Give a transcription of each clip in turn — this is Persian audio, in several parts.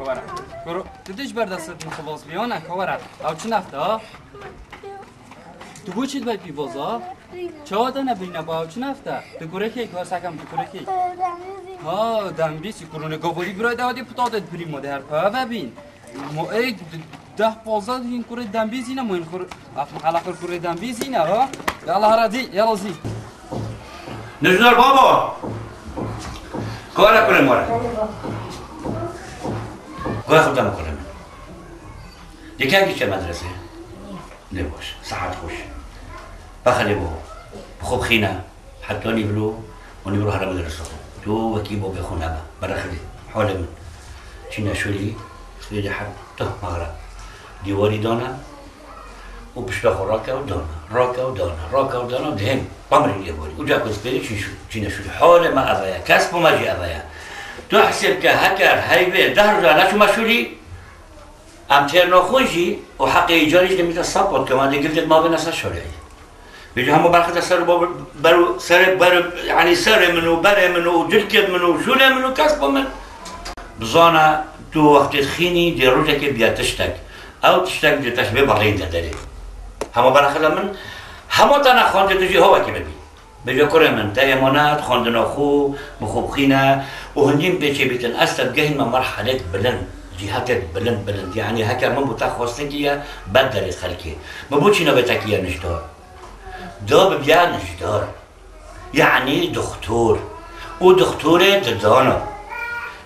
كورا كورو تدش بردست مخباز بیانه كورا او چه نفته ها تو بو چید باید بیوازا چه آده نبینه با او چه نفته تو گوره که کار سکم تو گوره که ها دنبیسی کرونه گواری برای دادی پتادت بریم مده هر پا ببین ما ای 10-15 این کوره دنبیزی نه ما این کوره افمقلق کوره دنبیزی نه ها یالا هردی یالا زی نجنار بابا کار کنه ماره گوه خودم کنم یکی چه مدرسه نباش ساعت خوش بخلی بو بخوب خینه حتی نیبرو و نیبرو هر مدرسه تو وکی بو بخونه با برخلی حال من چی نشولی سویدی حتی مغرب دیواری دانه و پشتا خو راکه و دانه راکه و دانه راکه و دانه دهم بامری دیواری و جا کس بری چی نشولی حال ما اویا کسب و مجی اویا تو حسب که هکر هیوه 10 روزه نشو مشولی ام ترنا خوشی و حق ایجاریش نمیتونه ساپورت که من گفتید ما به نسا شوری بیجا همه برخد سر برو یعنی سر منو بره منو جلکت منو شوله منو کسب من بزانه تو وقت خینی دی روزه که بیا تشتک او تشتک دی تشبه بغین داره همه برخد من همه تنه خانده تو جی هوا که ببین بیجا کره من تا امانت خاندنا خو مخوب خینه و هندیم بیچه بیتن اصلا گهین من مرحله بلند جهات بلند يعني هكا من بتاخوستنجيا بدل خلكي ما بوتشي نبتاكيا نجدار داب بيا نجدار يعني دكتور ودكتوره تدانا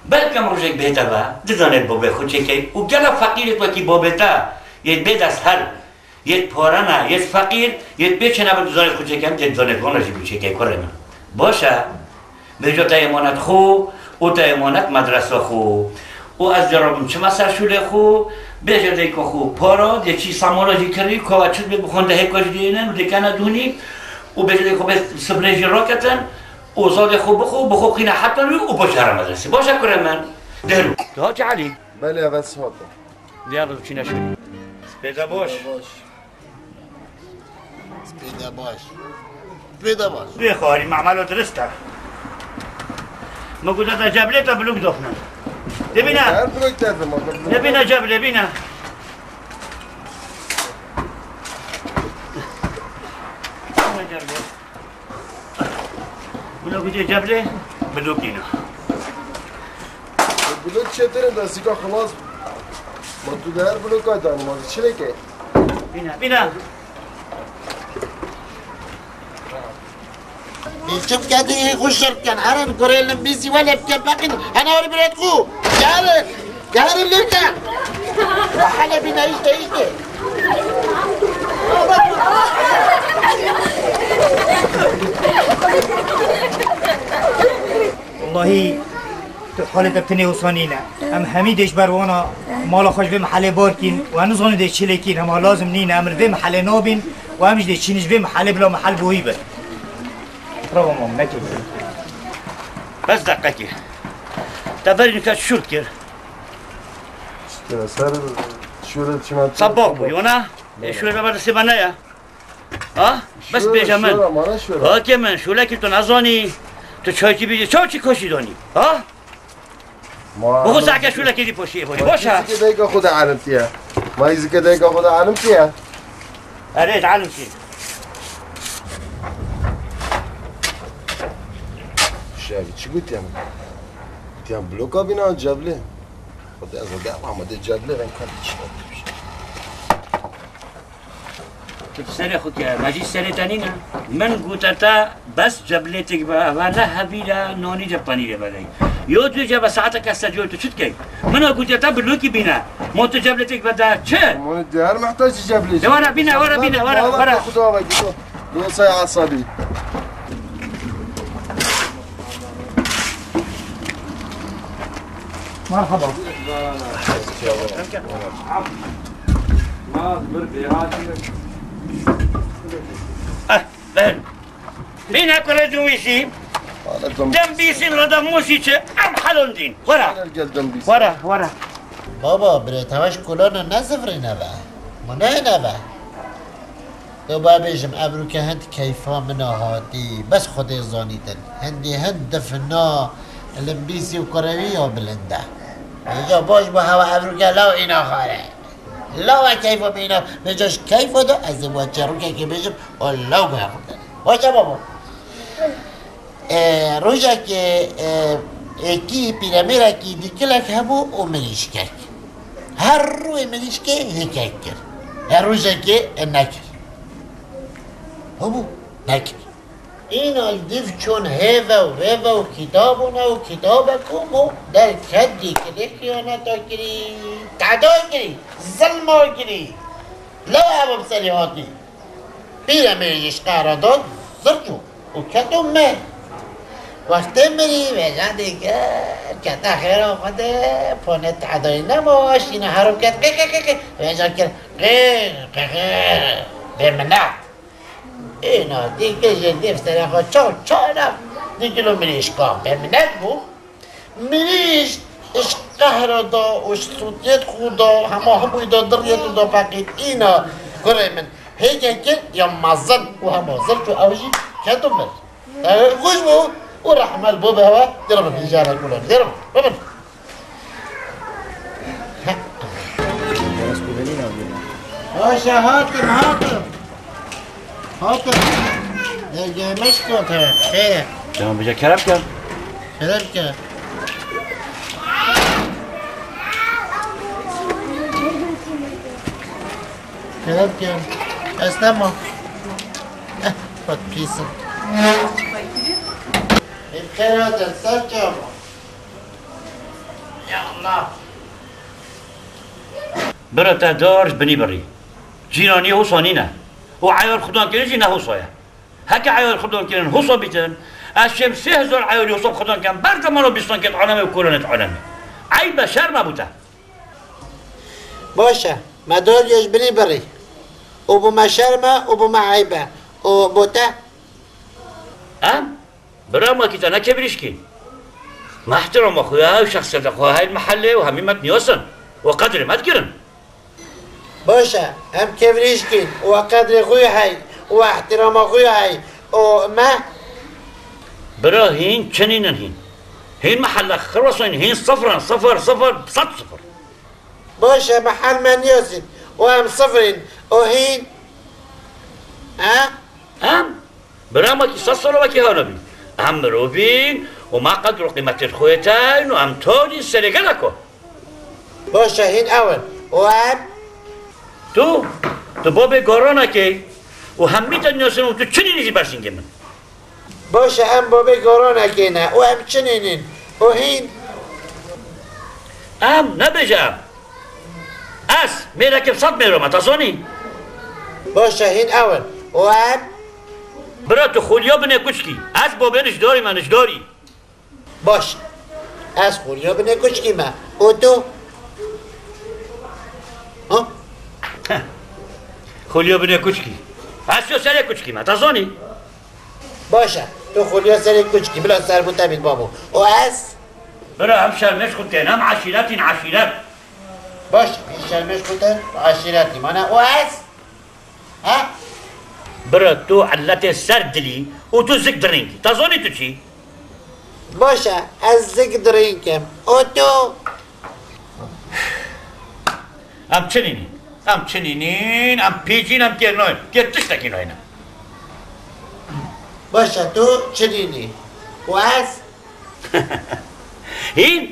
بلكم روجك بيتا با تدانا بابا خوشكي وجلا فقير توكي بابتا يبيد اسهل يت پارنا يت فقير يت بيچنا بدزان خوشكي هم تدانا گوناجي بيچكي كورن باشه بجا تايمانت خو و تايمانت مدرسه خو و از جرابم چه مسر شده خو بیجه دیگه خو پارا یه چی ساموراجی کردی که وچود به بخونده هکاش دینن و دیگه ندونی و بیجه دیگه خو به سبریجی راکتن و زاد خو بخو خینه حتی روی و باشه هر مدرسی باشه کرم من دهلو ده چه علی؟ بله اول صحبه دیگه چی نشدی؟ سپیده باش سپیده باش بخواری معملو درسته ما گوده تا جبله تا بلوک دخنم ببینه ببینه جبله ببینه بلوک جبله بلوک دینا بلوک چطوره دستی که خلاص ما تو در بلوک های داریم ما چی لکه بینه شوف كده خشر كان عرب كوريل بيسي ولا بكبقين انا اوري بريتكو جارب لك وحلا بينا ايش والله حالة بتني وصانينا ام حميدش بروانا مالا خوش في محل باركين وهنظن ده چلكين هم لازم نينا امر في محل نابين وهمش ده چينش في محل بلا محل بوهيبه برافو مام نكي بس دقيقة تبرين كات شركر سر شورت شما صباك يونا شورت بابا سيبانايا ها بس بيجامن ها كمان شو لكن تو نزاني تو چايچي بيجي چايچي كاشي داني ها بخو ساكا شو لكن دي پوشي باشا ما يزي كده خود علمتيها ما يزي كده خود علمتيها اريد علمتي شايف چی گویی ام؟ تیم بلوکا بینا جبله. خدا از وقت محمد جبله رنگ کاری چی میشه؟ تو سر خود که ماجی سر تنینا من گوتتا بس جبله تکبا و نه هبیلا نانی جبانی ره بدی. یو تو جب ساعت که استجوب تو چت کی؟ من گوتتا بلوکی بینا. ما تو جبله تکبا دا چه؟ من دیار محتاج جبله. ورا بینا ورا. خدا وگی تو. یه سای عصبی. مرحبا بينا كل دويسي دم بيسين ردا موسي چه ام حلون دين ورا بابا بريتهاش كلنا نزفري نبا منه نبا تو بابيجم ابرو که هند كيفا منا هاتي بس خدي زانيتن هندي هند دفنا الامبيسي وكروي وبلنده اینجا باش با هوا ابروکه لا اینا خاره لا کیف و بینا بجاش کیف دو از وجه رو که بجم الله به خودن باشه بابا روزا که اکی پیرمیره که دیکلک همو او منیش کرد هر روی منیش که هیکک کرد هر روزا که نکر همو نکر این الدیف چون هیوه و کتابونه و کتابکومو در کدی که خیانتا کری تعدا کری ظلما کری لا هم بسری هاتی پیرمیرش قرارداد زرجو و کتو مه وقتی میری ویجا دیگه کتا خیر آمده پانه تعدایی نماش اینو حرکت قیق ویجا کر قیق بمنع اینا دیگه جدیف سر خواه چارم دیگه رو میریش کام بمنع بو میریش اش قهر دا و سوتیت خودا هموی دا دریت دا بقید اینا گره من هیگه کر یا مزن و همازن چو اوجی کتو من خوش بو ورحمة البوب هوا درب الحجارة كلها درب بابا هاشا هاتم درجة مشكوتة خير جمع بجا کرم کرد كلامك اسلموا خد بيسن بخير هذا السجم يا الله برتا دارش بنی بری جینانی حسانی نه و عیار خودان کنن جینه حسایه هک عیار خودان کنن حسا بیتن اشم 3000 عیاری حساب خودان کن برد منو بیستان که عالمه و کلونت عالمه عیب شر نبوده باشه مدارجش بنی بری و بما شرمه و بما عیبه و بوته برای ما کیتا نکبریش کی محترم اخویا و شخصیت اخویا های المحله و همیمت نیاسن و قدر مد گرن باشه هم کبریش کن و قدر خوی های و احترام خوی های و ما برای هین چنینن هین محل خرسان هین صفر صد صفر باشه محل من نیاسن و هم صفرین و هین برای ما کی 100 سال و کی ها نبی هم روبین و ما قدر قیمت خویتین و هم تالی سرگه نکن باشه هین اول و هم تو بابه گارانه که و هم میتن نیاسن و تو چنی نیزی برسینگه من باشه هم بابه گارانه که نه و هم چنینین و هین نبجم میره که 100 میرم تازانی باشه هین اول و هم برای تو خولیا بنه کچکی از بابه نشداری من نشداری باش از خولیا بنه کچکی من و تو خولیا بنه کچکی از یا سر کچکی من تازانی باشه تو خولیا سر کچکی بلا سر بوده بید بابو و از برای هم شرمش خودتین هم عشیرت باش این شرمش خودتین و عشیرتی مانه و از برای تو علت سر دلی و تو زک درینگی تازانی تو چی؟ باشه از زک درینگم و تو هم چنینین هم پیچین هم کرناین که تشتکی ناینم باشه تو چنینی و از هین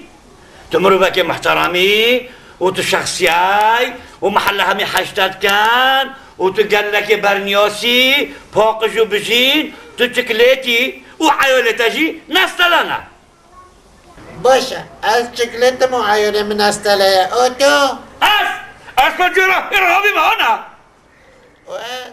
تو مروبک محترمی و تو شخصیای و محله همی حشتت کن و تو گلک برنیاسی پاقشو بشین تو چکلیتی و عیالتجی نستلانه باشه از چکلیت مو عیال من نستله و تو از کجورا ارهابی مهانه و از